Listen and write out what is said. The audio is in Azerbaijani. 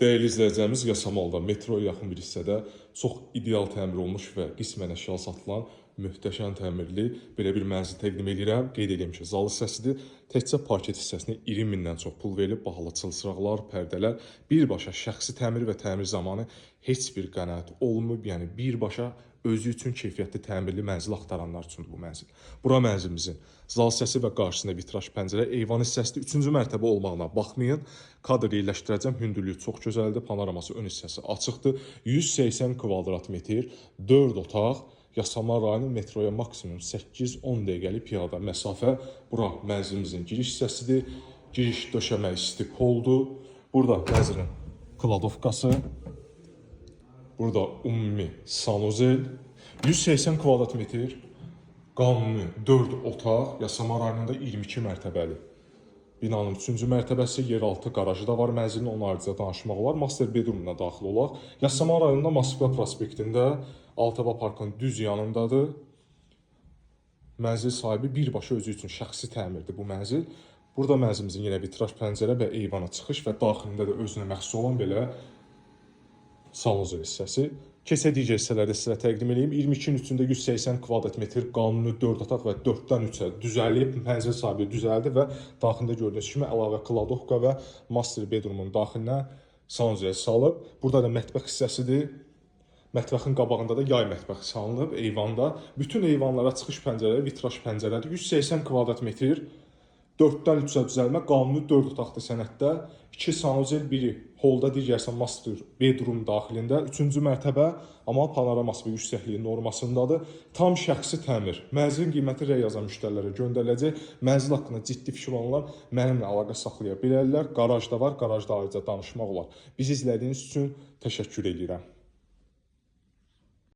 Dəyərli izləyicilərimiz, Yasamalda metroya yaxın bir hissədə çox ideal təmir olmuş və qismən əşya satılan möhtəşəm təmirli belə bir mənzil təqdim edirəm. Qeyd edirəm ki, zal hissəsidir. Təkcə parket hissəsinə 20 mindən çox pul verilib, bahalı çılçıraqlar, pərdələr, birbaşa şəxsi təmir və təmir zamanı heç bir qənaət olmayıb. Yəni birbaşa özü üçün keyfiyyətli təmirli mənzil axtaranlar üçündür bu mənzil. Bura mənzilimizin zal hissəsi və qarşısında vitraj pəncərə, eyvan hissəsidir. 3-cü mərtəbə olmağına baxmayın, kadr yerləşdirəcəm. Hündürlüyü çox gözəldir, panoraması ön hissəsi açıqdır. 180 kvadrat metr, 4 otaq. Yasamal rayonu metroya maksimum 8-10 dəqiqəlik piyada məsafə. Bura mənzilimizin giriş hissəsidir. Giriş döşəmə stipoldur. Burada mənzilin kladovkası. Burada ümumi sanuzel. 180 kvadrat metr, qanuni 4 otaq. Yasamal rayonunda 22 mərtəbəli. Binanın 3-cü mərtəbəsi, yeraltı qarajı da var mənzilin, onun ayrıca danışmaq olar. Master bedroomuna daxil olaq. Yasamal rayonunda Moskva prospektində Altava parkın düz yanındadır. Mənzil sahibi birbaşa özü üçün şəxsi təmirdir bu mənzil. Burada mənzilimizin yenə vitraj pəncərə və eyvana çıxış və daxilində də özünə məxsus olan belə sanuzel hissəsi. Keçə digər hissələrdə sizə təqdim edeyim. 22-nin üçündə 180 kvadrat metr qanuni 4 otaq və 4-dən 3-ə düzəlib, mənzil sahibi düzəldi və daxilində gördüyünüz kimi əlavə kladovka və master bedroomun daxilinə sanuzel salıb. Burada da mətbəx hissəsidir. Mətbəxin qabağında da yay mətbəxi salınıb eyvanda. Bütün eyvanlara çıxış pəncərələri vitraj pəncərədir. 180 kvadrat metr, 4-dən 3-ə düzəlmə, qanuni 4 otaqlı sənəddə, 2 sanuzel, biri holda, digərsə master bedroom daxilində, 3-cü mərtəbə, amma panoraması və yüksəkliyi normasındadır. Tam şəxsi təmir. Mənzilin qiyməti rəyaza müştərilərə göndəriləcək. Mənzil haqqında ciddi fikir olanlar mənimlə əlaqə saxlaya bilərlər. Qaraj da var, qarajda ayrıca danışmaq olar. Bizi izlədiyiniz üçün təşəkkür edirəm.